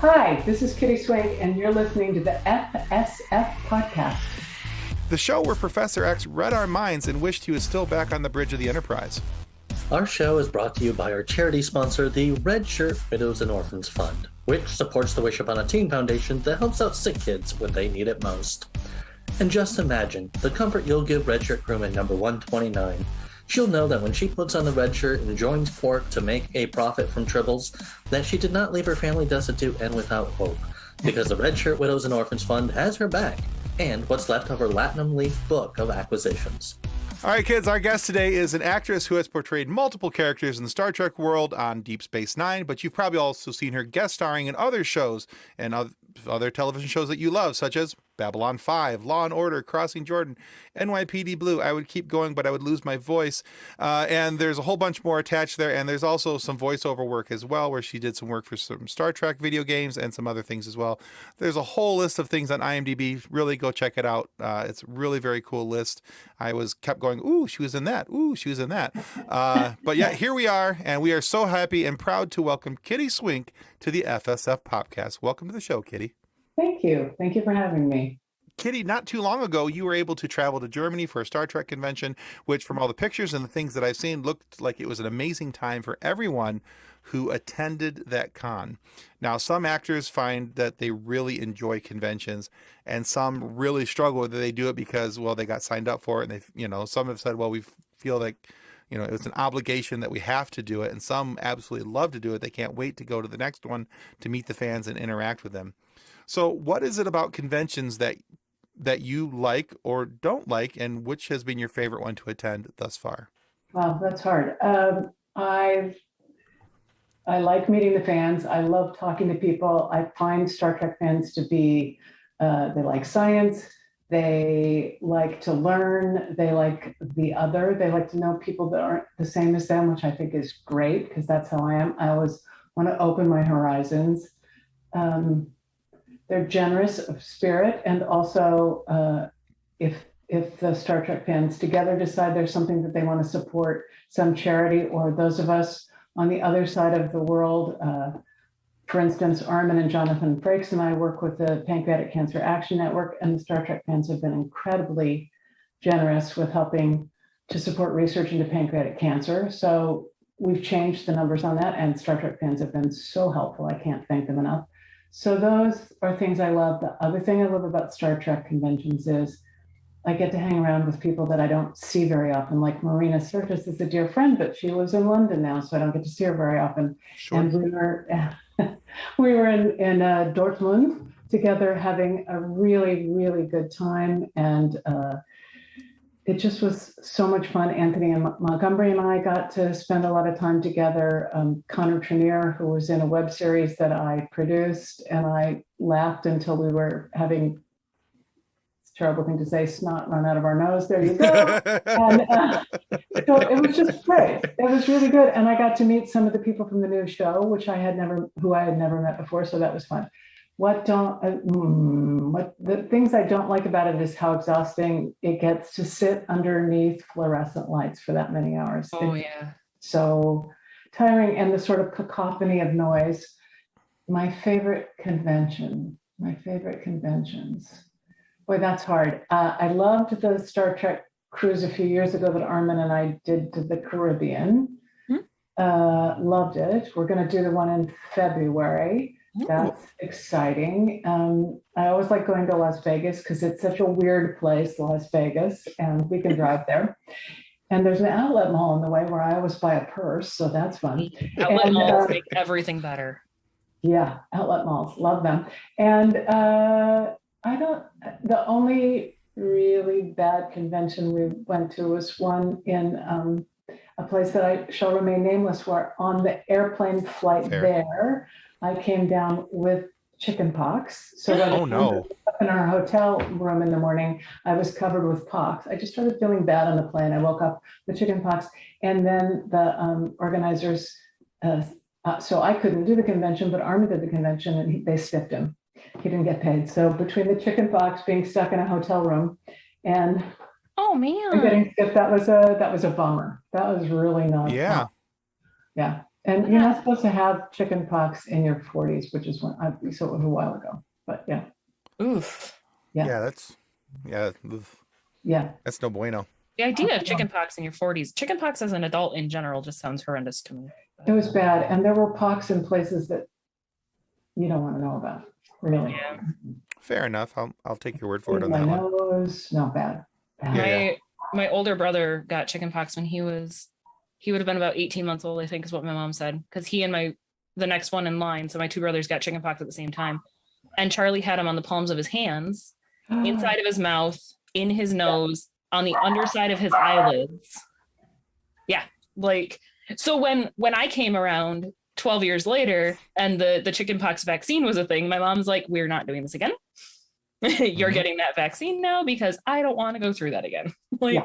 Hi, this is Kitty Swink, and you're listening to the FSF podcast. The show where Professor X read our minds and wished he was still back on the bridge of the Enterprise. Our show is brought to you by our charity sponsor, the Red Shirt Widows and Orphans Fund, which supports the Wish Upon a Teen Foundation that helps out sick kids when they need it most. And just imagine the comfort you'll give Red Shirt crewman number 129. She'll know that when she puts on the red shirt and joins Quark to make a profit from Tribbles, that she did not leave her family destitute and without hope, because the Red Shirt Widows and Orphans Fund has her back, and what's left of her Latinum Leaf book of acquisitions. All right, kids, our guest today is an actress who has portrayed multiple characters in the Star Trek world on Deep Space Nine, but you've probably also seen her guest starring in other shows and other television shows that you love, such as Babylon 5, Law and Order, Crossing Jordan, NYPD Blue. I would keep going, but I would lose my voice. And there's a whole bunch more attached there. And there's also some voiceover work as well, where she did some work for some Star Trek video games and some other things as well. There's a whole list of things on IMDb. Really go check it out. It's a really very cool list. I kept going, ooh, she was in that. Ooh, she was in that. But yeah, here we are. And we are so happy and proud to welcome Kitty Swink to the FSF Podcast. Welcome to the show, Kitty. Thank you. Thank you for having me. Kitty, not too long ago, you were able to travel to Germany for a Star Trek convention, which from all the pictures and the things that I've seen looked like it was an amazing time for everyone who attended that con. Now, some actors find that they really enjoy conventions, and some really struggle whether they do it because, well, they got signed up for it. And they, some have said, well, we feel like, it's an obligation that we have to do it. And some absolutely love to do it. They can't wait to go to the next one to meet the fans and interact with them. So what is it about conventions that you like or don't like, and which has been your favorite one to attend thus far? Wow, that's hard. I like meeting the fans. I love talking to people. I find Star Trek fans to be, they like science. They like to learn. They like the other. They like to know people that aren't the same as them, which I think is great because that's how I am. I always want to open my horizons. They're generous of spirit, and also if the Star Trek fans together decide there's something that they want to support, some charity, or those of us on the other side of the world, for instance, Armin and Jonathan Frakes and I work with the Pancreatic Cancer Action Network, and the Star Trek fans have been incredibly generous with helping to support research into pancreatic cancer. So we've changed the numbers on that, and Star Trek fans have been so helpful. I can't thank them enough. So those are things I love. The other thing I love about Star Trek conventions is I get to hang around with people that I don't see very often, like Marina Sirtis is a dear friend, but she lives in London now, so I don't get to see her very often. Sure. And we were in Dortmund together having a really, really good time. And it just was so much fun. Anthony and Montgomery and I got to spend a lot of time together. Connor Trenier, who was in a web series that I produced, and I laughed until we were having, it's a terrible thing to say, snot run out of our nose. There you go. And so it was just great. It was really good. And I got to meet some of the people from the new show, who I had never met before. So that was fun. The things I don't like about it is how exhausting it gets to sit underneath fluorescent lights for that many hours. Oh, yeah. So tiring, and the sort of cacophony of noise. My favorite conventions. Boy, that's hard. I loved the Star Trek cruise a few years ago that Armin and I did to the Caribbean. Loved it. We're going to do the one in February. That's exciting. I always like going to Las Vegas because it's such a weird place, Las Vegas, and we can drive there. And there's an outlet mall on the way where I always buy a purse, so that's fun. Outlet malls make everything better. Yeah, outlet malls, love them. And the only really bad convention we went to was one in a place that I shall remain nameless, where on the airplane flight there, I came down with chicken pox. So in our hotel room in the morning, I was covered with pox. I just started feeling bad on the plane. I woke up with chicken pox, and then the organizers, so I couldn't do the convention, but Armin did the convention, and they stiffed him. He didn't get paid. So between the chicken pox, being stuck in a hotel room, and getting stiffed, that was a bummer. That was really not fun. Yeah. And you're not supposed to have chicken pox in your 40s, which is so it was a while ago. But yeah. Oof. Yeah, Yeah. that's no bueno. The idea of chickenpox in your 40s, chickenpox as an adult in general just sounds horrendous to me. It was bad. And there were pox in places that you don't want to know about, really. Yeah. Fair enough. I'll take your word for it on my that one. nose, no, bad. My older brother got chickenpox when he would have been about 18 months old, I think is what my mom said, because he and the next one in line, so my two brothers got chickenpox at the same time, and Charlie had him on the palms of his hands, inside of his mouth, in his nose, on the underside of his eyelids. Yeah, like, so when I came around 12 years later and the chickenpox vaccine was a thing, my mom's like, we're not doing this again. You're getting that vaccine now because I don't want to go through that again. Like,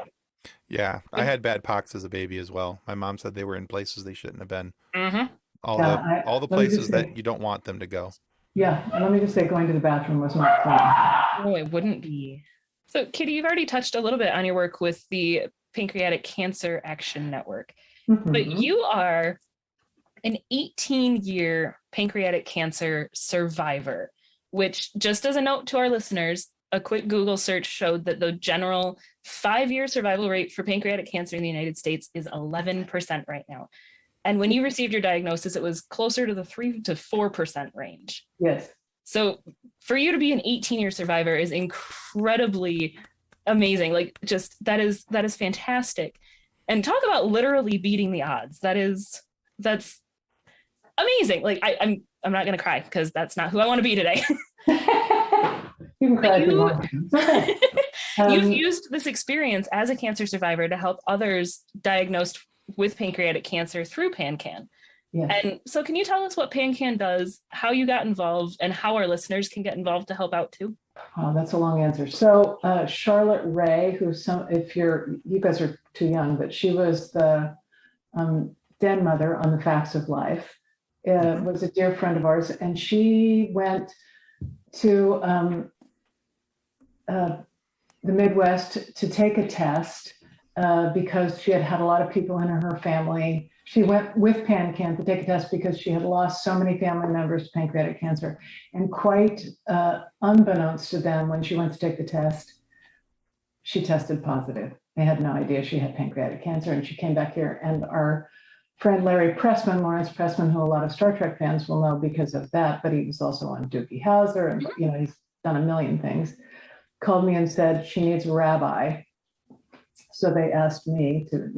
yeah, I had bad pox as a baby as well. My mom said they were in places they shouldn't have been. All the places that you don't want them to go. Yeah, and let me just say, going to the bathroom was not fun. No, it wouldn't be. So, Kitty, you've already touched a little bit on your work with the Pancreatic Cancer Action Network, but you are an 18-year pancreatic cancer survivor, which, just as a note to our listeners, a quick Google search showed that the general 5-year survival rate for pancreatic cancer in the United States is 11% right now. And when you received your diagnosis, it was closer to the 3 to 4% range. Yes. So for you to be an 18-year survivor is incredibly amazing. Like, just that is fantastic. And talk about literally beating the odds. That's amazing. Like, I'm not gonna cry because that's not who I want to be today. You can cry if you want to. You've used this experience as a cancer survivor to help others diagnosed with pancreatic cancer through PanCan. Yes. And so can you tell us what PanCan does, how you got involved, and how our listeners can get involved to help out too? Oh, that's a long answer. So Charlotte Ray, you guys are too young, but she was the den mother on The Facts of Life, was a dear friend of ours, and she went to the Midwest to take a test because she had had a lot of people in her family. She went with PanCan to take a test because she had lost so many family members to pancreatic cancer. And quite unbeknownst to them, when she went to take the test, she tested positive. They had no idea she had pancreatic cancer. And she came back here, and our friend Lawrence Pressman, who a lot of Star Trek fans will know because of that, but he was also on Doogie Howser, and he's done a million things, called me and said she needs a rabbi. So they asked me to,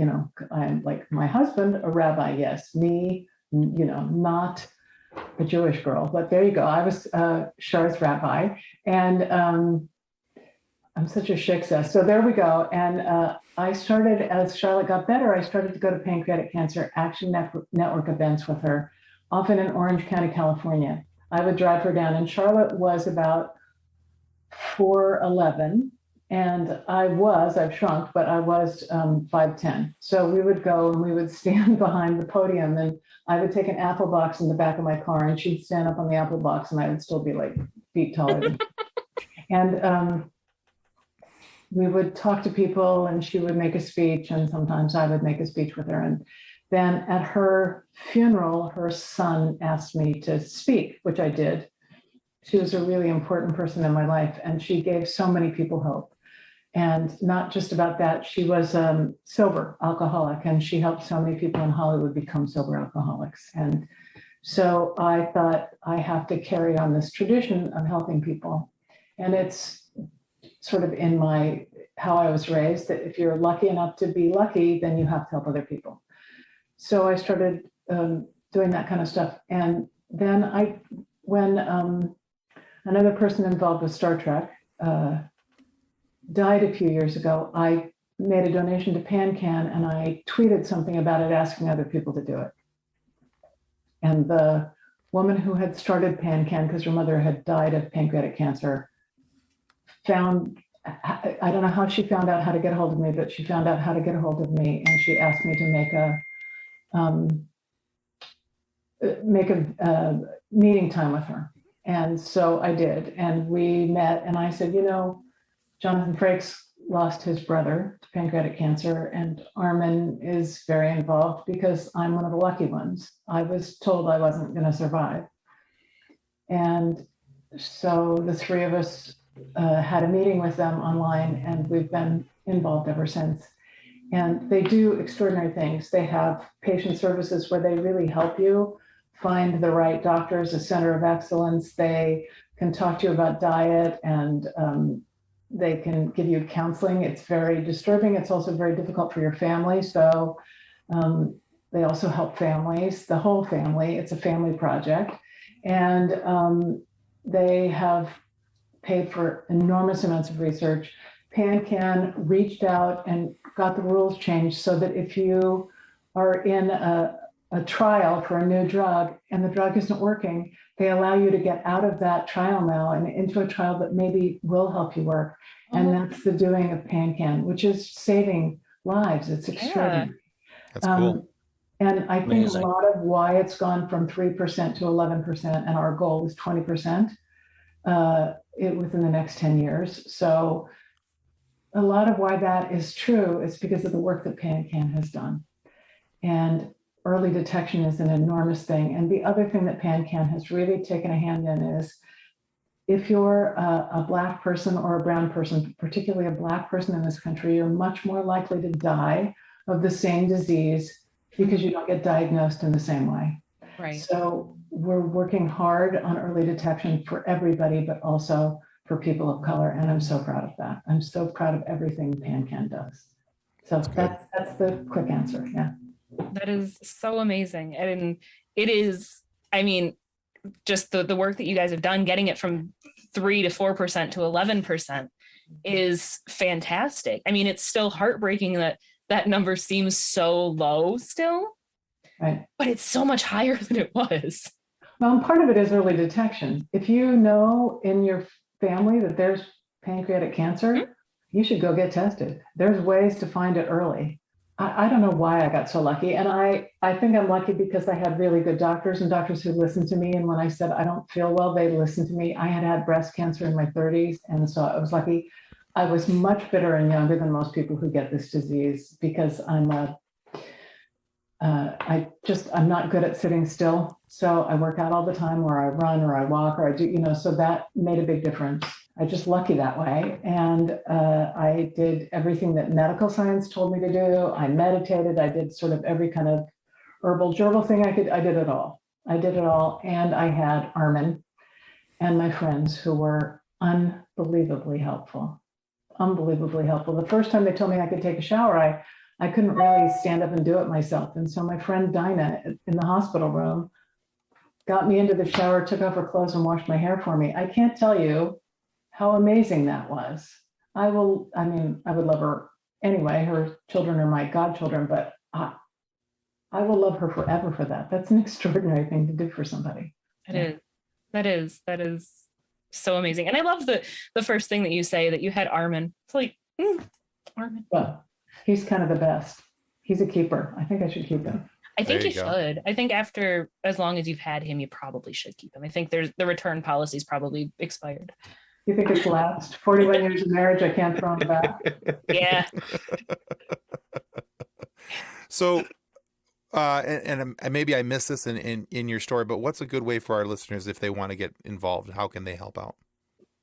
I'm like, my husband, a rabbi, yes. Me, not a Jewish girl, but there you go. I was Char's rabbi, and I'm such a shiksa. So there we go. And I started, as Charlotte got better, I started to go to Pancreatic Cancer Action Network events with her, often in Orange County, California. I would drive her down, and Charlotte was about 4'11", and I've shrunk, but I was 5'10". So we would go and we would stand behind the podium, and I would take an apple box in the back of my car, and she'd stand up on the apple box, and I would still be like feet taller than and we would talk to people, and she would make a speech, and sometimes I would make a speech with her. And then at her funeral, her son asked me to speak, which I did. She was a really important person in my life, and she gave so many people hope. And not just about that, she was sober alcoholic, and she helped so many people in Hollywood become sober alcoholics. And so I thought, I have to carry on this tradition of helping people. And it's sort of in how I was raised, that if you're lucky enough to be lucky, then you have to help other people. So I started doing that kind of stuff. And then when another person involved with Star Trek died a few years ago, I made a donation to PanCan, and I tweeted something about it, asking other people to do it. And the woman who had started PanCan, because her mother had died of pancreatic cancer, I don't know how she found out how to get a hold of me, but she found out how to get a hold of me, and she asked me to make a meeting time with her. And so I did, and we met, and I said, Jonathan Frakes lost his brother to pancreatic cancer, and Armin is very involved because I'm one of the lucky ones. I was told I wasn't going to survive. And so the three of us had a meeting with them online, and we've been involved ever since. And they do extraordinary things. They have patient services where they really help you find the right doctors, a center of excellence. They can talk to you about diet, and they can give you counseling. It's very disturbing. It's also very difficult for your family. So they also help families, the whole family. It's a family project. And they have paid for enormous amounts of research. PanCan reached out and got the rules changed so that if you are in a trial for a new drug and the drug isn't working, they allow you to get out of that trial now and into a trial that maybe will help you work. And that's the doing of PanCan, which is saving lives. It's extraordinary. That's cool. And I think Amazing. a lot of why it's gone from 3% to 11%, and our goal is 20% within the next 10 years. So a lot of why that is true is because of the work that PanCan has done. And early detection is an enormous thing. And the other thing that PanCan has really taken a hand in is if you're a Black person or a brown person, particularly a Black person in this country, you're much more likely to die of the same disease because you don't get diagnosed in the same way. Right. So we're working hard on early detection for everybody, but also for people of color. And I'm so proud of that. I'm so proud of everything PanCan does. So that's the quick answer. Yeah. That is so amazing. And it is, I mean, just the work that you guys have done, getting it from 3 to 4% to 11% is fantastic. I mean, it's still heartbreaking that that number seems so low still, right? But it's so much higher than it was. Well, and part of it is early detection. If you know in your family that there's pancreatic cancer, you should go get tested. There's ways to find it early. I don't know why I got so lucky. And I think I'm lucky because I had really good doctors and doctors who listened to me. And when I said I don't feel well, they listened to me. I had breast cancer in my 30s. And so I was lucky. I was much fitter and younger than most people who get this disease because I'm not good at sitting still. So I work out all the time, or I run, or I walk, or I do, so that made a big difference. I just lucky that way. And I did everything that medical science told me to do. I meditated. I did sort of every kind of herbal gerbil thing I could. I did it all. And I had Armin and my friends who were unbelievably helpful. The first time they told me I could take a shower, I couldn't really stand up and do it myself. And so my friend Dinah in the hospital room got me into the shower, took off her clothes and washed my hair for me. I can't tell you how amazing that was. I would love her anyway. Her children are my godchildren, but I will love her forever for that. That's an extraordinary thing to do for somebody. That is so amazing. And I love the first thing that you say, that you had Armin. It's like, Armin. Well, he's kind of the best. He's a keeper. I think I should keep him. I think you should. I think after, as long as you've had him, you probably should keep him. I think the return policy's probably expired. You think it's lapsed? 41 years of marriage, I can't throw him back. Yeah. So, and maybe I missed this in your story, but what's a good way for our listeners if they want to get involved? How can they help out?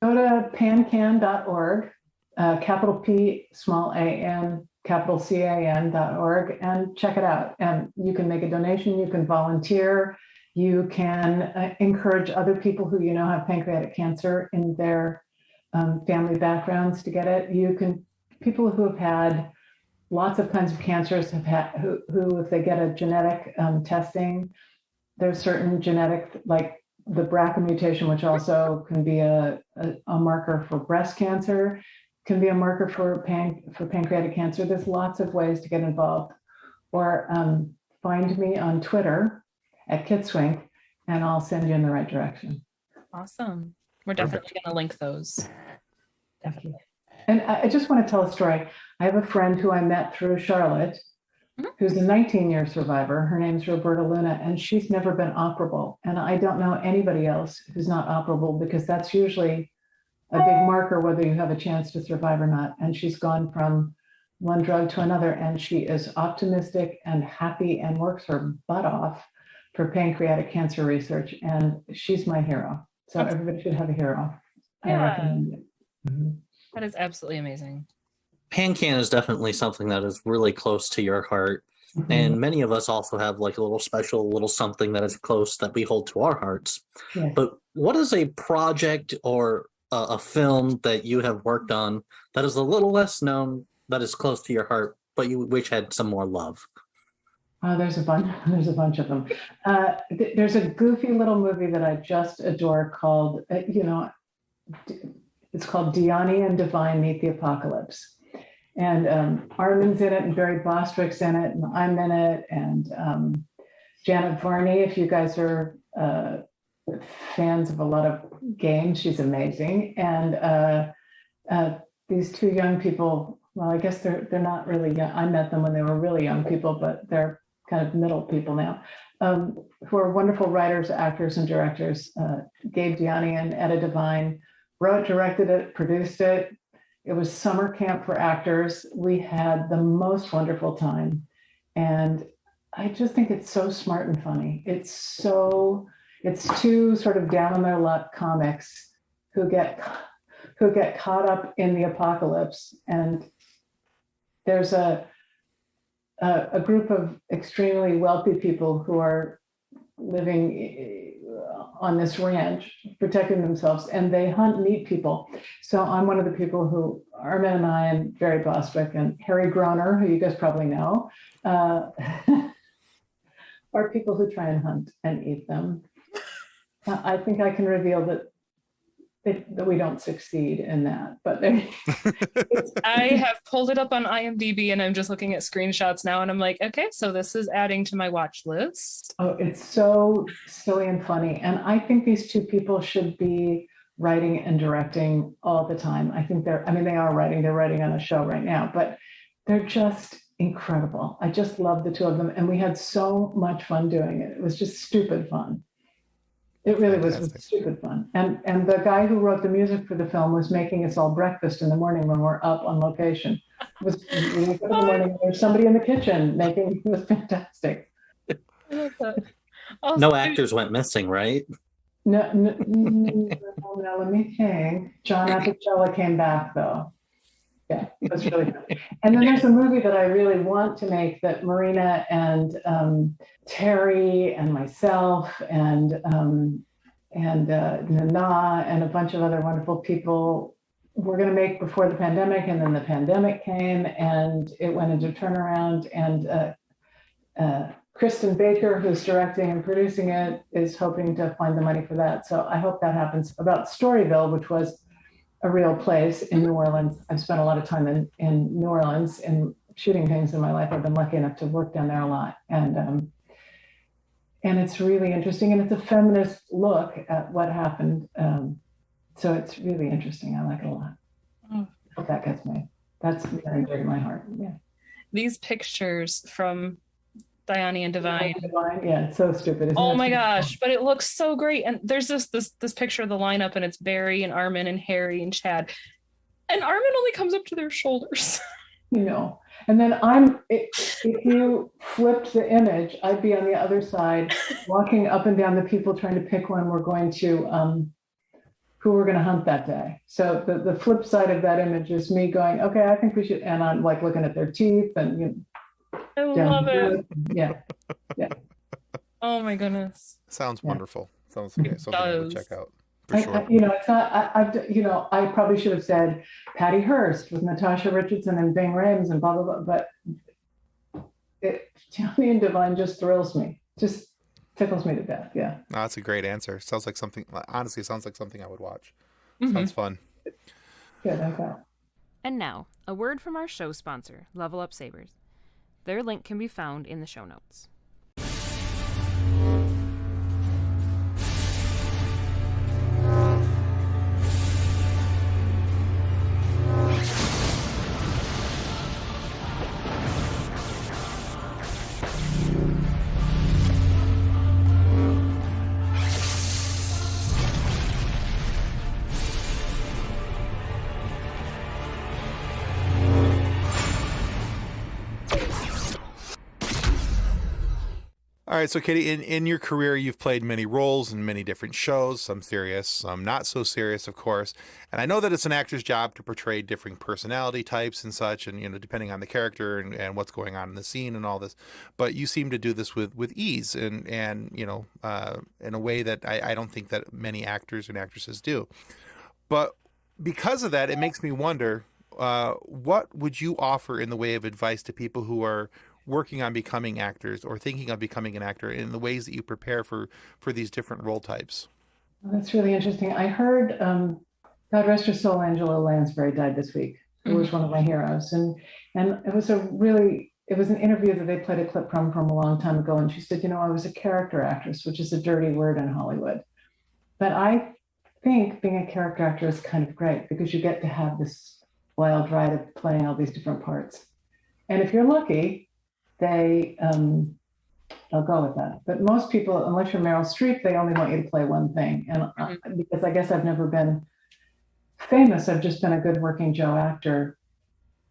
Go to pancan.org, capital P, small a-n, capital CAN.org, and check it out. And you can make a donation, you can volunteer, you can encourage other people who have pancreatic cancer in their family backgrounds to get it. People who have had lots of kinds of cancers who if they get a genetic testing, there's certain genetic, like the BRCA mutation, which also can be a marker for breast cancer, can be a marker for pancreatic cancer. There's lots of ways to get involved. Or find me on Twitter at Kitty Swink, and I'll send you in the right direction. Awesome. We're definitely going to link those. Definitely. And I just want to tell a story. I have a friend who I met through Charlotte, who's a 19-year survivor. Her name's Roberta Luna, and she's never been operable. And I don't know anybody else who's not operable, because that's usually a big marker whether you have a chance to survive or not. And she's gone from one drug to another, and she is optimistic and happy and works her butt off for pancreatic cancer research. And she's my hero. So everybody should have a hero. I recommend it. That is absolutely amazing. PanCan is definitely something that is really close to your heart. And many of us also have like a little special little something that is close that we hold to our hearts. Yes. But what is a project or a film that you have worked on that is a little less known, that is close to your heart, but you wish had some more love? There's a bunch. There's a bunch of them. There's a goofy little movie that I just adore called, it's called Diani and Divine Meet the Apocalypse. And Armin's in it, and Barry Bostwick's in it, and I'm in it, and Janet Varney, if you guys are fans of a lot of games, she's amazing. And these two young people, well, I guess they're not really young. I met them when they were really young people, but they're kind of middle people now, who are wonderful writers, actors, and directors. Gabe Diani and Etta Devine wrote, directed it, produced it. It was summer camp for actors. We had the most wonderful time. And I just think it's so smart and funny. It's two sort of down on their luck comics who get caught up in the apocalypse. And there's a group of extremely wealthy people who are living on this ranch, protecting themselves, and they hunt meat people. So I'm one of the people who, Armin and I and Barry Bostwick and Harry Groner, who you guys probably know, are people who try and hunt and eat them. I think I can reveal that we don't succeed in that, but I have pulled it up on IMDb and I'm just looking at screenshots now, and I'm like, okay, so this is adding to my watch list. Oh, it's so silly and funny. And I think these two people should be writing and directing all the time. I think they are writing, they're writing on a show right now, but they're just incredible. I just love the two of them. And we had so much fun doing it. It was just stupid fun. It really was stupid fun. And the guy who wrote the music for the film was making us all breakfast in the morning when we're up on location. We wake up in the morning, there's somebody in the kitchen making, it was fantastic. No actors went missing, right? No, let me think. John Apicella came back though. Yeah, it was really fun. And then there's a movie that I really want to make that Marina and Terry and myself and Nana and a bunch of other wonderful people were going to make before the pandemic, and then the pandemic came and it went into turnaround. And Kristen Baker, who's directing and producing it, is hoping to find the money for that. So I hope that happens. About Storyville, which was a real place in New Orleans. I've spent a lot of time in New Orleans and shooting things in my life. I've been lucky enough to work down there a lot. And it's really interesting. And it's a feminist look at what happened. So it's really interesting. I like it a lot. I hope that gets made. That's very dear to my heart. Yeah. These pictures from Diani and Divine. Yeah, it's so stupid. Oh my gosh, but it looks so great. And there's this picture of the lineup, and it's Barry and Armin and Harry and Chad. And Armin only comes up to their shoulders. And then if you flipped the image, I'd be on the other side, walking up and down the people trying to pick one who we're going to hunt that day. So the flip side of that image is me going, okay, I think we should, and I'm like looking at their teeth and, I love it. Yeah. Oh my goodness. Sounds wonderful. Sounds okay. Something I would check out. For sure. It's not. I probably should have said Patty Hearst with Natasha Richardson and Bing Rames and blah blah blah. But Diani and Divine just thrills me. Just tickles me to death. Yeah. No, that's a great answer. Sounds like something. Honestly, sounds like something I would watch. Sounds fun. Good. Okay. And now, a word from our show sponsor, Level Up Sabers. Their link can be found in the show notes. All right, so Kitty, in your career, you've played many roles in many different shows, some serious, some not so serious, of course. And I know that it's an actor's job to portray different personality types and such, and depending on the character and what's going on in the scene and all this. But you seem to do this with ease and in a way that I don't think that many actors and actresses do. But because of that, it makes me wonder, what would you offer in the way of advice to people who are working on becoming actors or thinking of becoming an actor in the ways that you prepare for these different role types? Well, that's really interesting. I heard, God rest her soul, Angela Lansbury died this week, who was one of my heroes. And it was an interview that they played a clip from a long time ago. And she said, I was a character actress, which is a dirty word in Hollywood. But I think being a character actor is kind of great because you get to have this wild ride of playing all these different parts. And if you're lucky, they'll go with that. But most people, unless you're Meryl Streep, they only want you to play one thing. And because I guess I've never been famous, I've just been a good working Joe actor.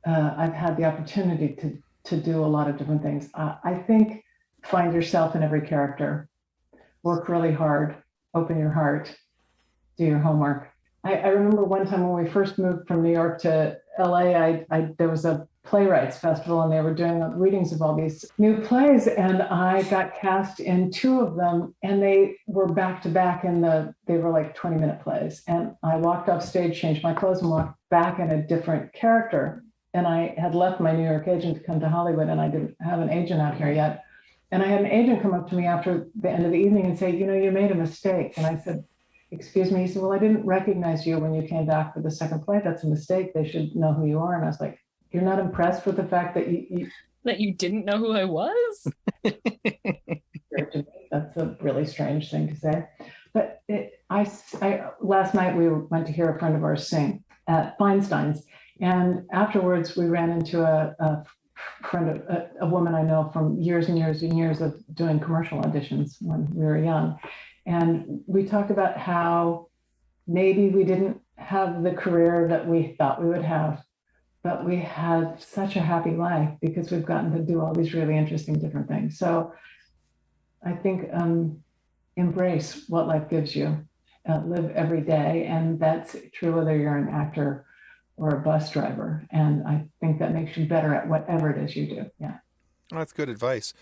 I've had the opportunity to do a lot of different things. I think find yourself in every character, work really hard, open your heart, do your homework. I remember one time when we first moved from New York to LA, there was a playwrights festival and they were doing readings of all these new plays, and I got cast in 2 of them, and they were back to back they were like 20-minute plays. And I walked off stage, changed my clothes, and walked back in a different character. And I had left my New York agent to come to Hollywood, and I didn't have an agent out here yet. And I had an agent come up to me after the end of the evening and say, you made a mistake. And I said, excuse me. He said, well, I didn't recognize you when you came back for the second play. That's a mistake. They should know who you are. And I was like, you're not impressed with the fact that you didn't know who I was? That's a really strange thing to say. But last night we went to hear a friend of ours sing at Feinstein's. And afterwards we ran into a woman I know from years and years and years of doing commercial auditions when we were young. And we talked about how maybe we didn't have the career that we thought we would have, but we had such a happy life because we've gotten to do all these really interesting different things. So I think embrace what life gives you, live every day. And that's true whether you're an actor or a bus driver. And I think that makes you better at whatever it is you do. Yeah. Well, that's good advice.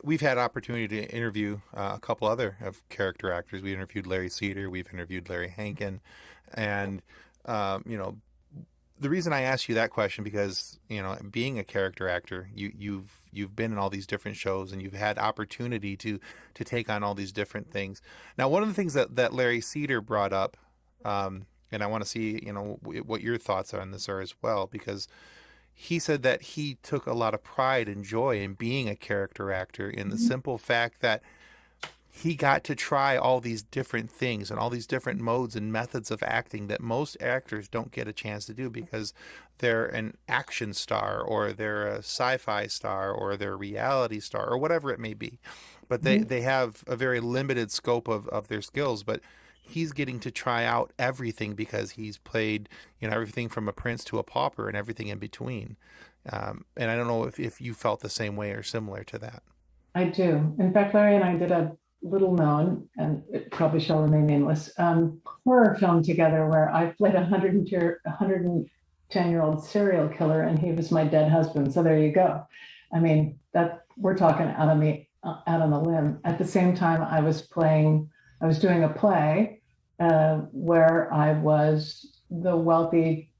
We've had opportunity to interview a couple other of character actors. We interviewed Larry Cedar. We've interviewed Larry Hankin. And, the reason I asked you that question, because, being a character actor, you've been in all these different shows and you've had opportunity to take on all these different things. Now, one of the things that Larry Cedar brought up, and I want to see, what your thoughts on this are as well, because he said that he took a lot of pride and joy in being a character actor in the simple fact that he got to try all these different things and all these different modes and methods of acting that most actors don't get a chance to do because they're an action star or they're a sci-fi star or they're a reality star or whatever it may be. But they have a very limited scope of their skills. But he's getting to try out everything because he's played, everything from a prince to a pauper and everything in between. And I don't know if you felt the same way or similar to that. I do. In fact, Larry and I did a little known, and it probably shall remain nameless, horror film together where I played a 110-year-old serial killer and he was my dead husband. So there you go. I mean, that we're talking out on the limb. At the same time, I was doing a play where I was the wealthy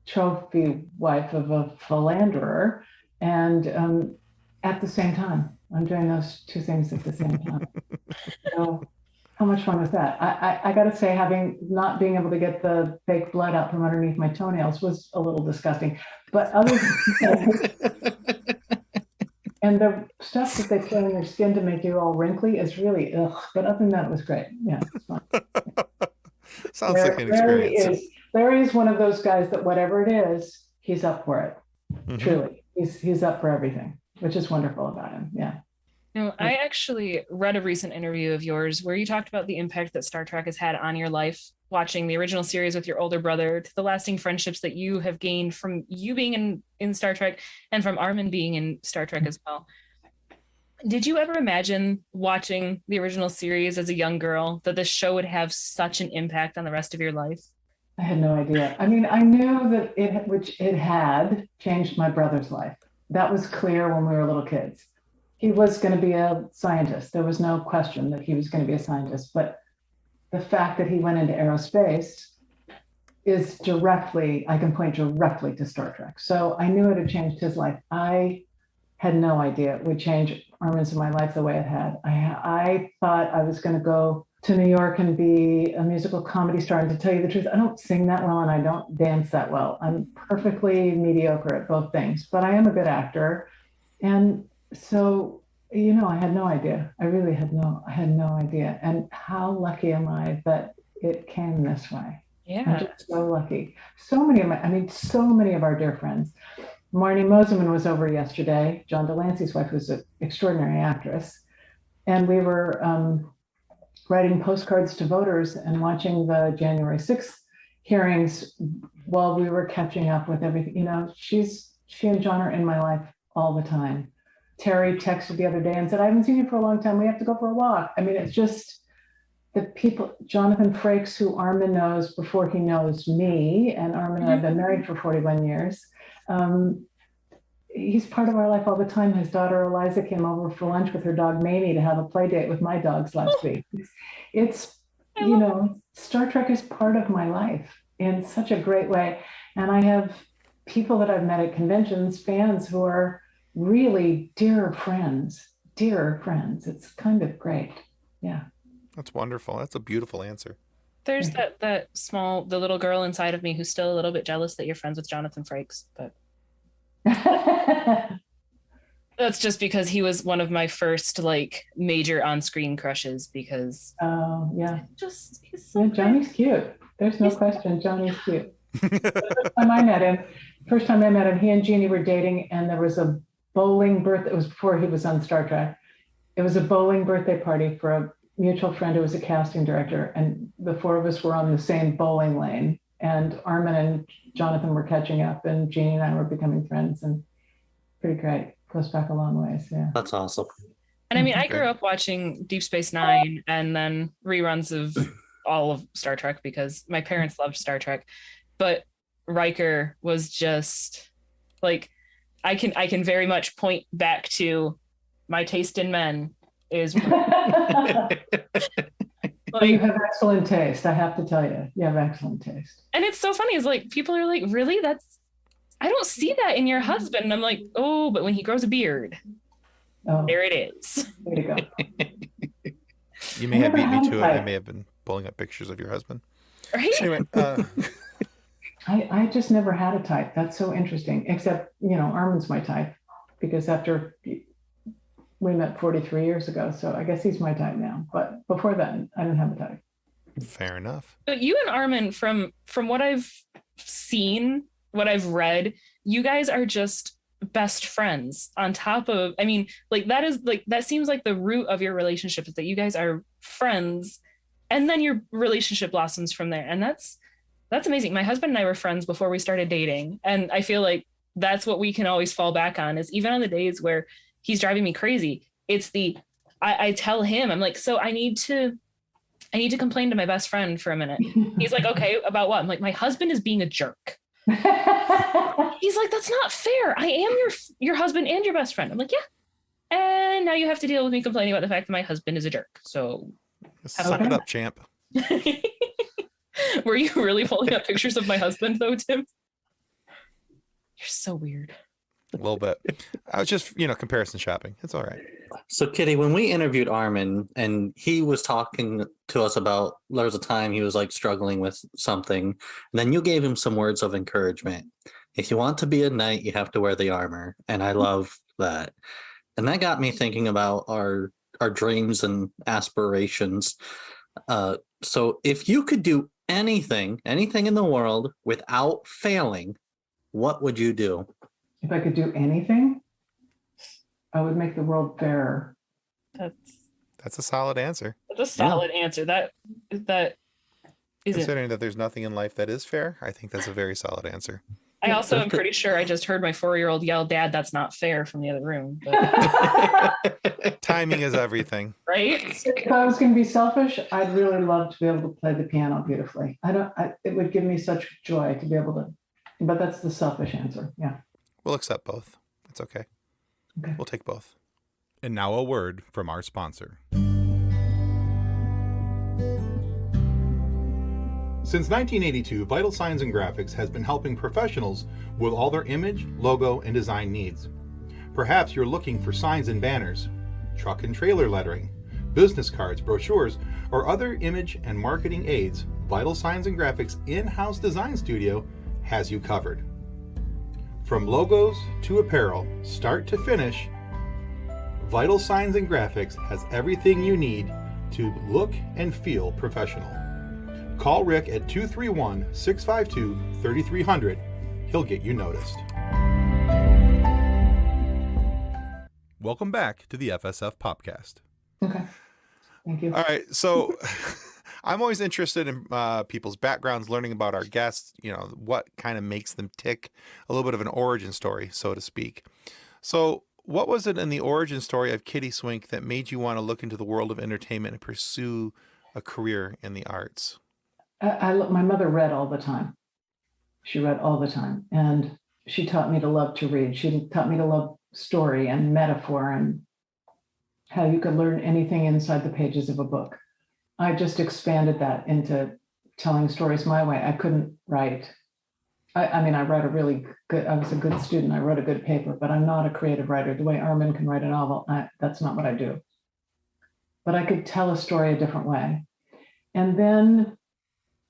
trophy wife of a philanderer. And at the same time, I'm doing those 2 things at the same time. So how much fun was that? I got to say, not being able to get the fake blood out from underneath my toenails was a little disgusting. But other and the stuff that they put in your skin to make you all wrinkly is really ugh. But other than that, it was great. Yeah, it's fun. Sounds like an experience. Larry is one of those guys that whatever it is, he's up for it. Truly, he's up for everything, which is wonderful about him. Yeah. I actually read a recent interview of yours where you talked about the impact that Star Trek has had on your life, watching the original series with your older brother, to the lasting friendships that you have gained from you being in Star Trek and from Armin being in Star Trek as well. Did you ever imagine watching the original series as a young girl that this show would have such an impact on the rest of your life? I had no idea. I mean, I knew that it had changed my brother's life. That was clear when we were little kids. He was going to be a scientist. There was no question that he was going to be a scientist. But the fact that he went into aerospace is directly, I can point directly to Star Trek. So I knew it had changed his life. I had no idea it would change Armin's in my life the way it had. I thought I was going to go to New York and be a musical comedy star. And to tell you the truth, I don't sing that well and I don't dance that well. I'm perfectly mediocre at both things, but I am a good actor. And so, I had no idea. I really had no idea. And how lucky am I that it came this way? Yeah. I'm just so lucky. So many of our dear friends. Marnie Moseman was over yesterday. John Delancey's wife was an extraordinary actress. And we were writing postcards to voters and watching the January 6th hearings while we were catching up with everything. She and John are in my life all the time. Terry texted the other day and said, I haven't seen you for a long time. We have to go for a walk. I mean, it's just the people, Jonathan Frakes, who Armin knows before he knows me, and Armin and I have been married for 41 years. He's part of our life all the time. His daughter Eliza came over for lunch with her dog Mamie to have a play date with my dogs last week. It's Star Trek is part of my life in such a great way. And I have people that I've met at conventions, fans who are really dear friends. It's kind of great. Yeah. That's wonderful. That's a beautiful answer. There's the little girl inside of me who's still a little bit jealous that you're friends with Jonathan Frakes, but that's just because he was one of my first major on-screen crushes because he's so Johnny's cute. There's no question. Johnny's cute. First time I met him, he and Jeannie were dating, and there was a bowling birthday. It was before he was on Star Trek. It was a bowling birthday party for a mutual friend who was a casting director, and the four of us were on the same bowling lane. And Armin and Jonathan were catching up, and Jeannie and I were becoming friends, and pretty great. Goes back a long ways. Yeah. That's awesome. And I mean, I grew up watching Deep Space Nine and then reruns of all of Star Trek because my parents loved Star Trek. But Riker was just I can very much point back to my taste in men is you have excellent taste. I have to tell you, you have excellent taste. And it's so funny. Is people are like, really? I don't see that in your husband. And I'm like, oh, but when he grows a beard, there it is. There you go. You may have beat me to it. I may have been pulling up pictures of your husband. Right? Anyway, I just never had a type. That's so interesting. Except, Armin's my type because after we met 43 years ago, so I guess he's my type now. But before then, I didn't have a type. Fair enough. But you and Armin, from what I've seen, what I've read, you guys are just best friends on top of, that seems like the root of your relationship is that you guys are friends and then your relationship blossoms from there. And that's amazing. My husband and I were friends before we started dating. And I feel like that's what we can always fall back on is even on the days where he's driving me crazy. It's I tell him, I'm like, so I need to complain to my best friend for a minute. He's like, okay, about what? I'm like, my husband is being a jerk. He's like, that's not fair. I am your husband and your best friend. I'm like, yeah. And now you have to deal with me complaining about the fact that my husband is a jerk. So suck it up, champ. Were you really pulling up pictures of my husband though, Tim? You're so weird. A little bit. I was just, comparison shopping. It's all right. So, Kitty, when we interviewed Armin and he was talking to us about there was a time he was struggling with something, and then you gave him some words of encouragement. If you want to be a knight, you have to wear the armor. And I love that. And that got me thinking about our dreams and aspirations. So if you could do anything in the world without failing, what would you do? If I could do anything, I would make the world fairer. That's a solid answer. That's a solid answer. That is considering that there's nothing in life that is fair, I think that's a very solid answer. I also am pretty sure I just heard my 4-year-old yell, "Dad, that's not fair," from the other room. But... Timing is everything. Right? If I was going to be selfish, I'd really love to be able to play the piano beautifully. It would give me such joy to be able to, but that's the selfish answer. Yeah. We'll accept both. It's okay. Okay. We'll take both. And now a word from our sponsor. Since 1982, Vital Signs and Graphics has been helping professionals with all their image, logo, and design needs. Perhaps you're looking for signs and banners, truck and trailer lettering, business cards, brochures, or other image and marketing aids. Vital Signs and Graphics in-house design studio has you covered. From logos to apparel, start to finish, Vital Signs and Graphics has everything you need to look and feel professional. Call Rick at 231-652-3300. He'll get you noticed. Welcome back to the FSF Popcast. Okay. Thank you. All right. So I'm always interested in people's backgrounds, learning about our guests, what kind of makes them tick, a little bit of an origin story, so to speak. So what was it in the origin story of Kitty Swink that made you want to look into the world of entertainment and pursue a career in the arts? My mother read all the time. She read all the time. And she taught me to love to read. She taught me to love story and metaphor and how you could learn anything inside the pages of a book. I just expanded that into telling stories my way. I couldn't write. I mean, I wrote I was a good student. I wrote a good paper, but I'm not a creative writer. The way Armin can write a novel, that's not what I do. But I could tell a story a different way. And then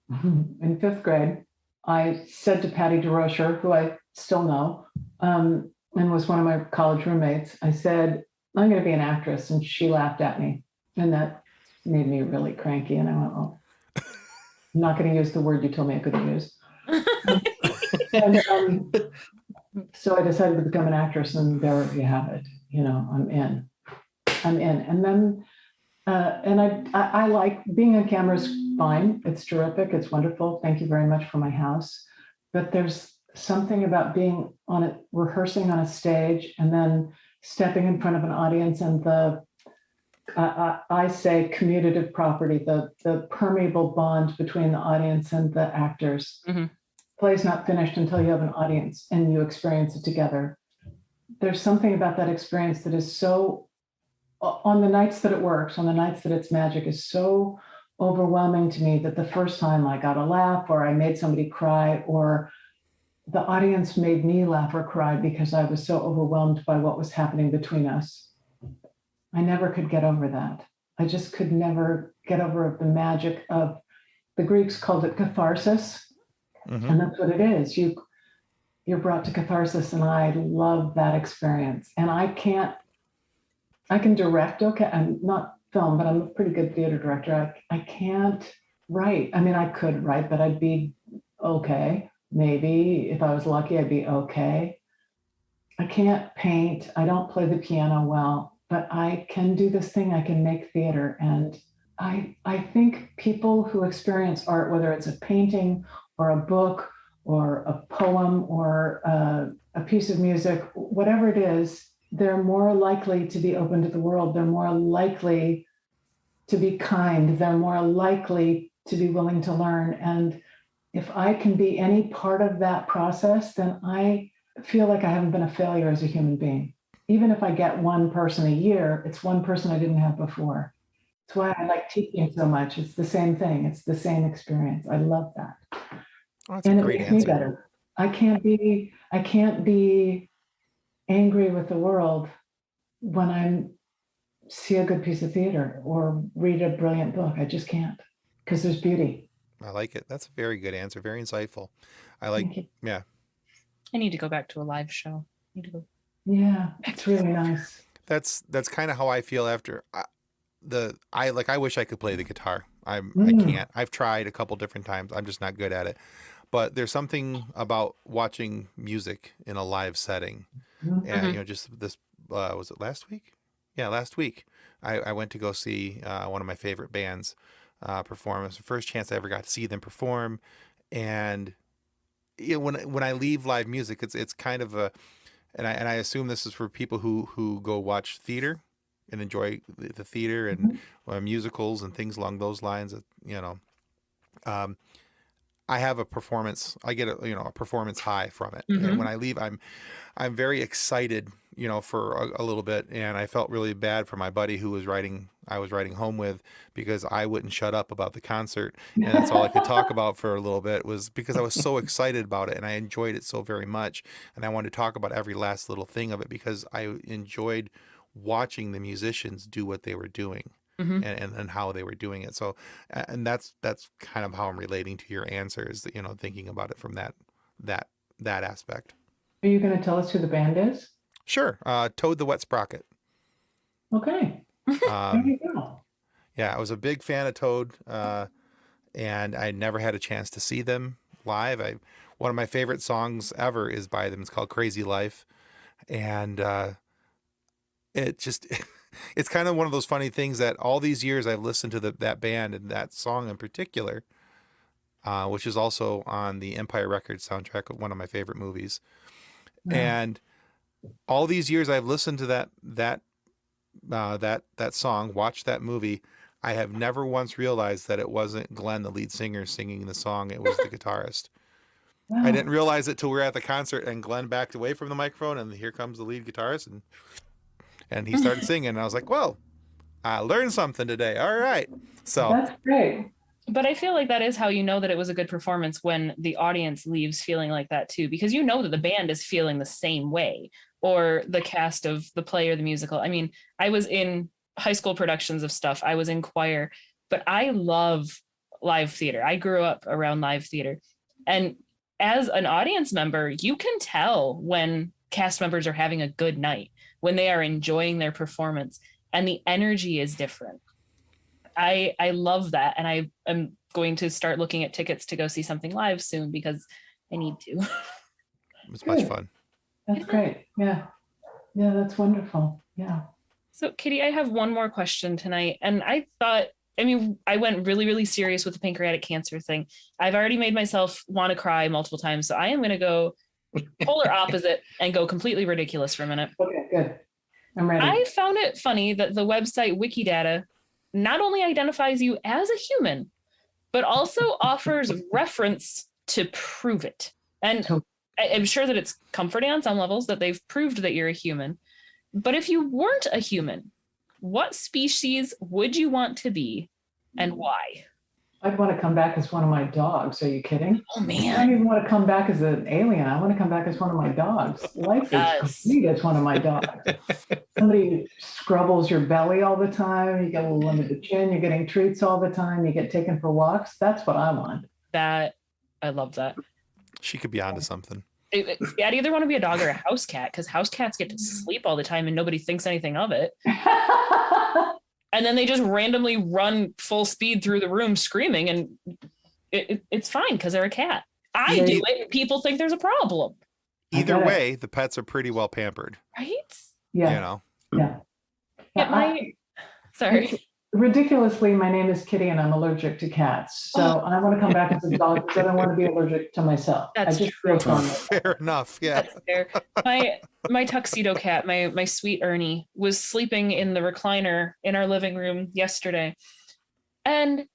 in 5th grade, I said to Patty DeRocher, who I still know, and was one of my college roommates, I said, I'm going to be an actress. And she laughed at me. And that made me really cranky. And I went, oh, I'm not going to use the word you told me I couldn't use. And so I decided to become an actress, and there you have it. I'm in. And then, and I like being on camera is fine. It's terrific. It's wonderful. Thank you very much for my house. But there's something about being on it, rehearsing on a stage, and then stepping in front of an audience, and I say commutative property, the permeable bond between the audience and the actors. Mm-hmm. Play's not finished until you have an audience and you experience it together. There's something about that experience that is so, on the nights that it works, on the nights that it's magic, is so overwhelming to me that the first time I got a laugh, or I made somebody cry, or the audience made me laugh or cry because I was so overwhelmed by what was happening between us. I never could get over that. I just could never get over the magic of, the Greeks called it catharsis. Mm-hmm. And that's what it is. You're brought to catharsis, and I love that experience. And I can direct, okay, I'm not film, but I'm a pretty good theater director. I can't write. I mean, I could write, but I'd be okay. Maybe if I was lucky, I'd be okay. I can't paint. I don't play the piano well, but I can do this thing. I can make theater. And I think people who experience art, whether it's a painting or a book or a poem or a piece of music, whatever it is, they're more likely to be open to the world. They're more likely to be kind. They're more likely to be willing to learn. And if I can be any part of that process, then I feel like I haven't been a failure as a human being. Even if I get one person a year, it's one person I didn't have before. That's why I like teaching so much. It's the same thing. It's the same experience. I love that. Oh, that's and a it great makes answer. me better. I can't be angry with the world when I see a good piece of theater or read a brilliant book. I just can't, because there's beauty. I like it. That's a very good answer. Very insightful. I like, yeah. I need to go back to a live show. Yeah, it's really nice. That's kind of how I feel after I wish I could play the guitar. I can't. I've tried a couple different times. I'm just not good at it. But there's something about watching music in a live setting. Mm-hmm. And, just this, was it last week? Yeah, last week. I went to go see one of my favorite bands perform. It was the first chance I ever got to see them perform. And when I leave live music, it's kind of a, and I assume this is for people who go watch theater and enjoy the theater and musicals and things along those lines. I have a performance. I get a performance high from it, and when I leave, I'm very excited, for a little bit. And I felt really bad for my buddy who I was riding home with, because I wouldn't shut up about the concert, and that's all I could talk about for a little bit, was because I was so excited about it and I enjoyed it so very much, and I wanted to talk about every last little thing of it because I enjoyed watching the musicians do what they were doing. And how they were doing it. So, and that's kind of how I'm relating to your answers, thinking about it from that aspect. Are you going to tell us who the band is? Sure. Toad the Wet Sprocket. Okay. There you go. Yeah, I was a big fan of Toad, and I never had a chance to see them live. One of my favorite songs ever is by them. It's called Crazy Life. And it's kind of one of those funny things that all these years I've listened to that band and that song in particular, which is also on the Empire Records soundtrack, one of my favorite movies. And all these years I've listened to that song, watched that movie. I have never once realized that it wasn't Glenn, the lead singer, singing the song. It was the guitarist. Wow. I didn't realize it till we were at the concert and Glenn backed away from the microphone, and here comes the lead guitarist, and he started singing, and I was like, "Whoa, I learned something today." All right, so that's great. But I feel like that is how you know that it was a good performance, when the audience leaves feeling like that too, because you know that the band is feeling the same way, or the cast of the play or the musical. I mean, I was in high school productions of stuff. I was in choir, but I love live theater. I grew up around live theater, and as an audience member, you can tell when cast members are having a good night, when they are enjoying their performance, and the energy is different. I love that. And I am going to start looking at tickets to go see something live soon, because I need to. It's much fun. That's great. Yeah. Yeah, that's wonderful. Yeah. So Kitty, I have one more question tonight. And I went really, really serious with the pancreatic cancer thing. I've already made myself want to cry multiple times. So I am going to go polar opposite and go completely ridiculous for a minute. Okay, good. I'm ready. I found it funny that the website WikiData not only identifies you as a human, but also offers reference to prove it. And I'm sure that it's comforting on some levels that they've proved that you're a human. But if you weren't a human, what species would you want to be, and why? I'd want to come back as one of my dogs. Are you kidding? Oh, man. I don't even want to come back as an alien. I want to come back as one of my dogs. Life is complete as one of my dogs. Somebody scrubbles your belly all the time. You get a little under the chin. You're getting treats all the time. You get taken for walks. That's what I want. I love that. She could be onto something. I'd either want to be a dog or a house cat, because house cats get to sleep all the time and nobody thinks anything of it. And then they just randomly run full speed through the room screaming, and it's fine because they're a cat. I do it and people think there's a problem. Either way, the pets are pretty well pampered. Right? Yeah. Yeah. Sorry. Ridiculously, my name is Kitty and I'm allergic to cats. So I want to come back as a dog because I don't want to be allergic to myself. That's true. Fair enough. Yeah. That's fair. My tuxedo cat, my sweet Ernie, was sleeping in the recliner in our living room yesterday and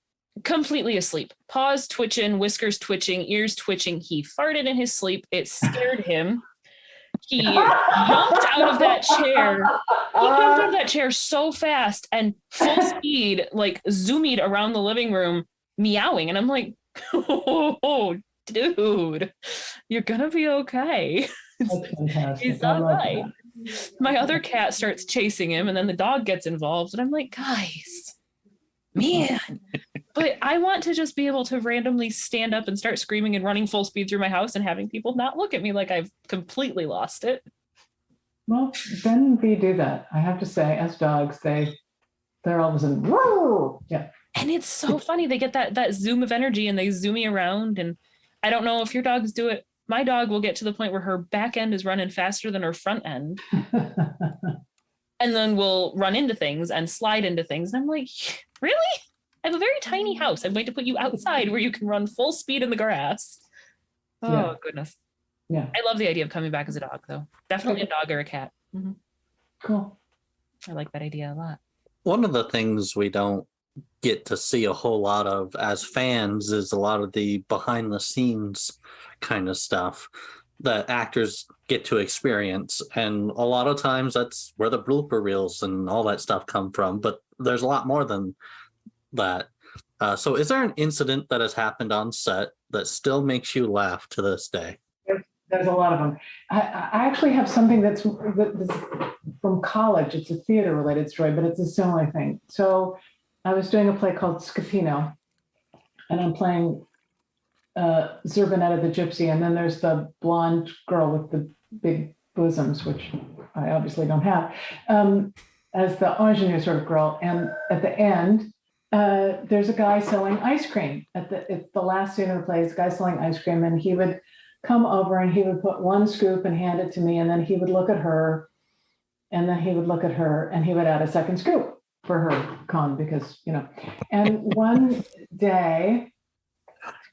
completely asleep. Paws twitching, whiskers twitching, ears twitching. He farted in his sleep. It scared him. He jumped out of that chair. He jumped out of that chair so fast and full speed, like zoomed around the living room, meowing. And I'm like, oh, dude, you're gonna be okay. He's all right. My other cat starts chasing him, and then the dog gets involved. And I'm like, guys, man. But I want to just be able to randomly stand up and start screaming and running full speed through my house and having people not look at me like I've completely lost it. Well, then we do that. I have to say, as dogs, they're all of a sudden, whoa! Yeah. And it's so funny. They get that zoom of energy and they zoom me around. And I don't know if your dogs do it. My dog will get to the point where her back end is running faster than her front end. And then we'll run into things and slide into things. And I'm like, really? I have a very tiny house. I'm going to put you outside where you can run full speed in the grass. Oh, Yeah. goodness. Yeah. I love the idea of coming back as a dog, though. Definitely a dog or a cat. Cool. I like that idea a lot. One of the things we don't get to see a whole lot of as fans is a lot of the behind the scenes kind of stuff that actors get to experience. And a lot of times that's where the blooper reels and all that stuff come from. But there's a lot more than that. So is there an incident that has happened on set that still makes you laugh to this day? There's a lot of them. I actually have something that's from college. It's a theater related story, but it's a similar thing. So I was doing a play called Scapino, and I'm playing Zerbinetta the Gypsy. And then there's the blonde girl with the big bosoms, which I obviously don't have, as the ingenue sort of girl. And at the end, there's a guy selling ice cream. It's the last scene of the play, this guy selling ice cream, and he would come over and he would put one scoop and hand it to me, and then he would look at her, and then he would look at her, and he would add a second scoop for her cone because, and one day,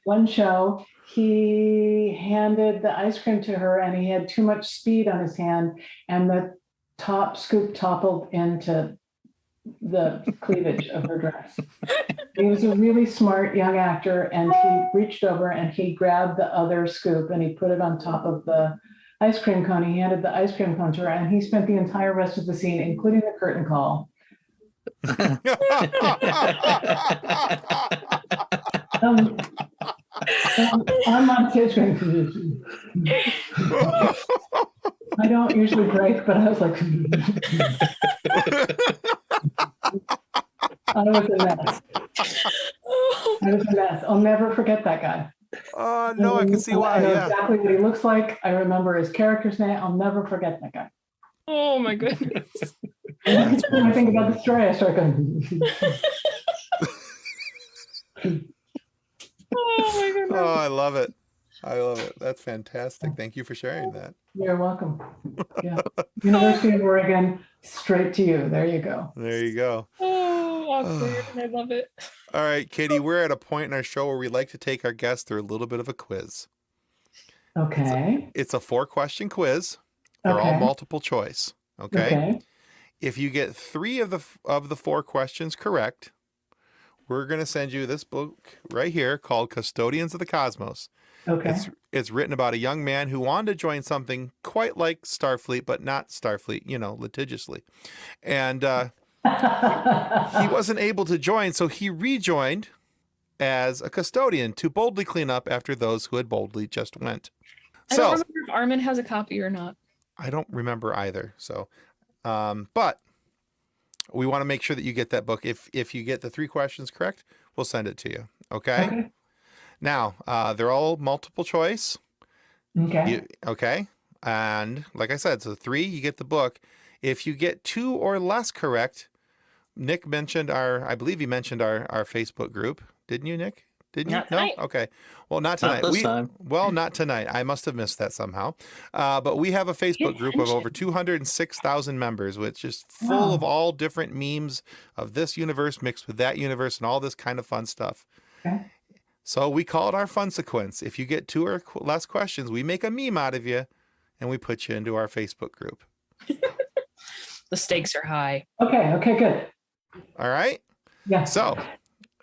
one show, he handed the ice cream to her and he had too much speed on his hand, and the top scoop toppled into the cleavage of her dress. He was a really smart young actor, and he reached over and he grabbed the other scoop and he put it on top of the ice cream cone. He handed the ice cream cone to her, and he spent the entire rest of the scene, including the curtain call. I'm on stage going, I don't usually break, but I was like, I was a mess. I was a mess. I'll never forget that guy. Oh, no, I can see why. I know Yeah. exactly what he looks like. I remember his character's name. I'll never forget that guy. Oh, my goodness. And every time I think about the story, I start going, Oh, my goodness. Oh, I love it. I love it. That's fantastic. Thank you for sharing that. You're welcome. Yeah. University of Oregon, straight to you. There you go. There you go. Oh, awkward. I love it. All right, Kitty, we're at a point in our show where we like to take our guests through a little bit of a quiz. Okay. It's a 4-question quiz. They're all multiple choice. Okay. If you get 3 of the 4 questions correct, we're going to send you this book right here called Custodians of the Cosmos. Okay. It's written about a young man who wanted to join something quite like Starfleet, but not Starfleet, litigiously. And he wasn't able to join, so he rejoined as a custodian to boldly clean up after those who had boldly just went. I don't remember if Armin has a copy or not. I don't remember either. So, but we want to make sure that you get that book. If you get the 3 questions correct, we'll send it to you. Okay. Now, they're all multiple choice. Okay. Okay. And like I said, so 3, you get the book. If you get 2 or less correct, Nick mentioned I believe he mentioned our Facebook group. Didn't you, Nick? Didn't you? Not tonight. No? Okay. Well, not tonight. Not this time. Well, not tonight. I must have missed that somehow. But we have a Facebook group of over 206,000 members, which is full of all different memes of this universe mixed with that universe and all this kind of fun stuff. Okay. So we call it our fun sequence. If you get 2 or less questions, we make a meme out of you and we put you into our Facebook group. The stakes are high. Okay, good. All right? Yeah. So,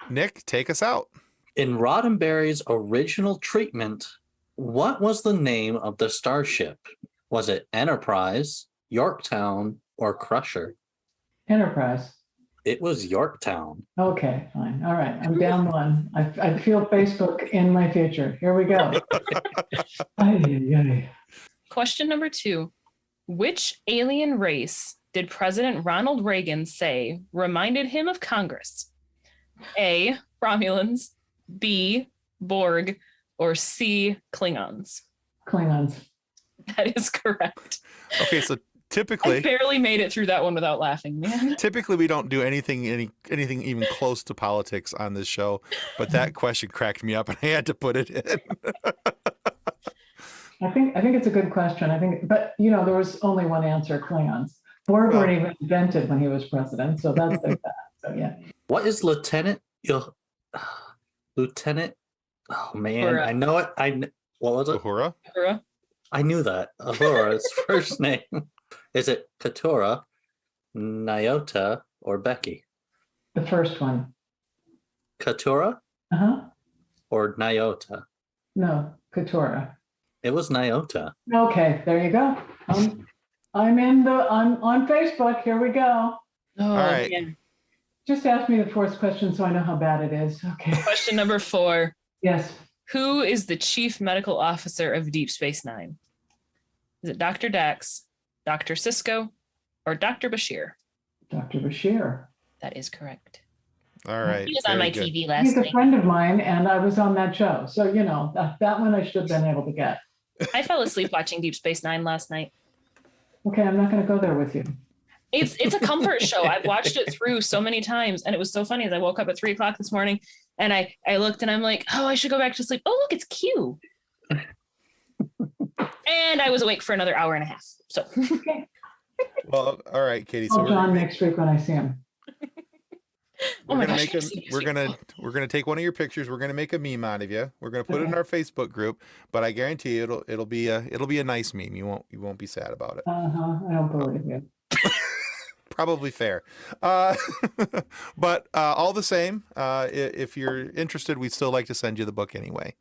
Nick, take us out. In Roddenberry's original treatment, what was the name of the starship? Was it Enterprise, Yorktown, or Crusher? Enterprise. It was Yorktown. Okay, fine. All right. I'm down 1. I feel Facebook in my future. Here we go. Question number 2. Which alien race did President Ronald Reagan say reminded him of Congress? A, Romulans, B, Borg, or C, Klingons? Klingons. That is correct. Okay, so I typically barely made it through that one without laughing, man. typically we don't do anything even close to politics on this show, but that question cracked me up and I had to put it in. I think it's a good question. But there was only one answer: Klingons. Borg weren't even invented when he was president, so that's like that. So yeah. What is Lieutenant? Oh man, Or, I know it. What was it? Uhura? Uhura? I knew that. Uhura's first name. Is it Katora, Nyota, or Becky? The first one. Katora Uh-huh. or Nyota? No, Katora. It was Nyota. Okay, there you go. I'm on Facebook. Here we go. Oh, All right. man. Just ask me the fourth question so I know how bad it is. Okay. Question number 4. Yes. Who is the chief medical officer of Deep Space Nine? Is it Dr. Dax, Dr. Sisko, or Dr. Bashir? Dr. Bashir. That is correct. All right. He was on very my good. TV last He's a night. friend of mine, and I was on that show. So, that one I should have been able to get. I fell asleep watching Deep Space Nine last night. Okay, I'm not going to go there with you. It's a comfort show. I've watched it through so many times, and it was so funny as I woke up at 3:00 this morning, and I looked and I'm like, oh, I should go back to sleep. Oh, look, it's Q. And I was awake for another hour and a half. So Well, all right, Kitty. So I'll John next week when I see him. we're gonna gosh, make we're gonna take one of your pictures. We're gonna make a meme out of you. We're gonna put it in our Facebook group. But I guarantee you, it'll be a nice meme. You won't be sad about it. Uh-huh. I don't believe you. Probably fair. But all the same, if you're interested, we'd still like to send you the book anyway.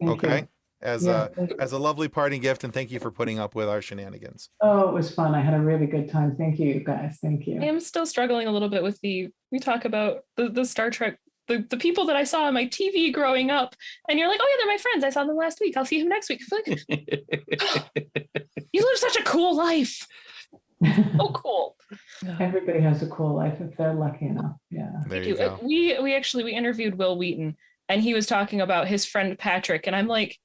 Thank Okay. you. As Yeah. a lovely parting gift, and thank you for putting up with our shenanigans. Oh, it was fun. I had a really good time. Thank you, you guys. Thank you. I am still struggling a little bit with we talk about the Star Trek, the people that I saw on my TV growing up, and you're like, oh yeah, they're my friends. I saw them last week. I'll see him next week. I feel like, you live such a cool life. So cool. Everybody has a cool life if they're lucky enough. Yeah. There you go. We interviewed Will Wheaton, and he was talking about his friend Patrick, and I'm like,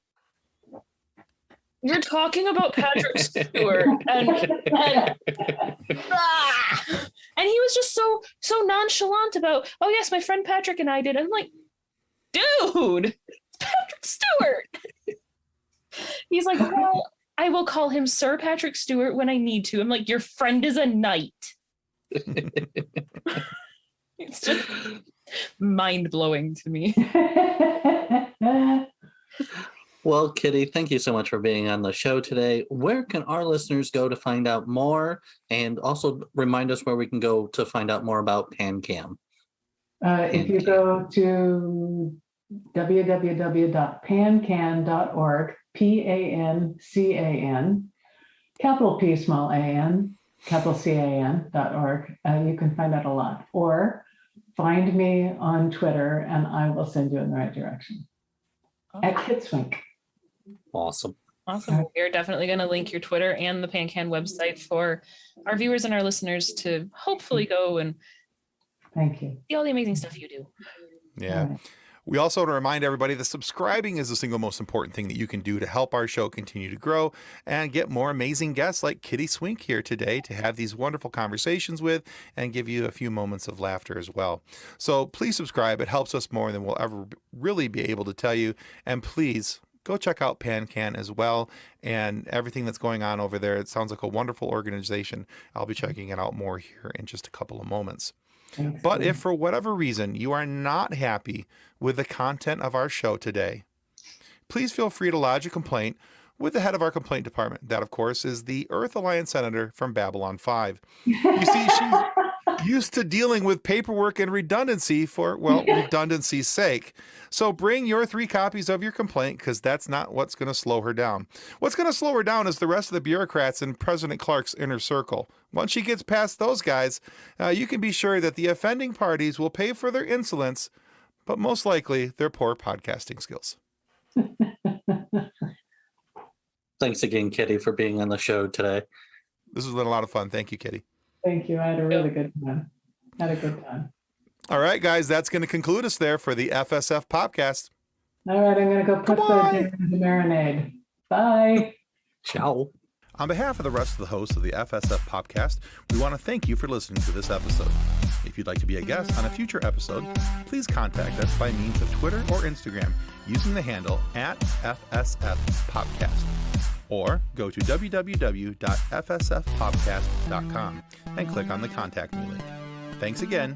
you're talking about Patrick Stewart, and he was just so nonchalant about, oh yes, my friend Patrick and I did. I'm like, dude, it's Patrick Stewart. He's like, well, I will call him Sir Patrick Stewart when I need to. I'm like, your friend is a knight. It's just mind blowing to me. Well, Kitty, thank you so much for being on the show today. Where can our listeners go to find out more? And also remind us where we can go to find out more about PanCam. If you go to www.pancan.org, PANCAN, capital P, small a-n, capital CAN.org, you can find out a lot. Or find me on Twitter, and I will send you in the right direction. At Kitty Swink. Awesome. Awesome. We're definitely going to link your Twitter and the PanCan website for our viewers and our listeners to hopefully go and Thank you. see all the amazing stuff you do. Yeah. All right. We also want to remind everybody that subscribing is the single most important thing that you can do to help our show continue to grow and get more amazing guests like Kitty Swink here today to have these wonderful conversations with and give you a few moments of laughter as well. So please subscribe. It helps us more than we'll ever really be able to tell you. And please go check out PanCan as well and everything that's going on over there. It sounds like a wonderful organization. I'll be checking it out more here in just a couple of moments. Thanks. But if for whatever reason you are not happy with the content of our show today, please feel free to lodge a complaint with the head of our complaint department. That, of course, is the Earth Alliance Senator from Babylon 5. You see, she's used to dealing with paperwork and redundancy for, well, redundancy's sake. So bring your 3 copies of your complaint, because that's not what's going to slow her down. What's going to slow her down is the rest of the bureaucrats in President Clark's inner circle. Once she gets past those guys, you can be sure that the offending parties will pay for their insolence, but most likely their poor podcasting skills. Thanks again, Kitty, for being on the show today. This has been a lot of fun. Thank you, Kitty. Thank you. I had a really good time. Had a good time. All right, guys, that's going to conclude us there for the FSF Podcast. All right, I'm going to go put the dinner into marinade. Bye. Ciao. On behalf of the rest of the hosts of the FSF Podcast, we want to tthank you for listening to this episode. If you'd like to be a guest on a future episode, please contact us by means of Twitter or Instagram using the handle @FSFPodcast. Or go to www.fsfpodcast.com and click on the Contact Me link. Thanks again,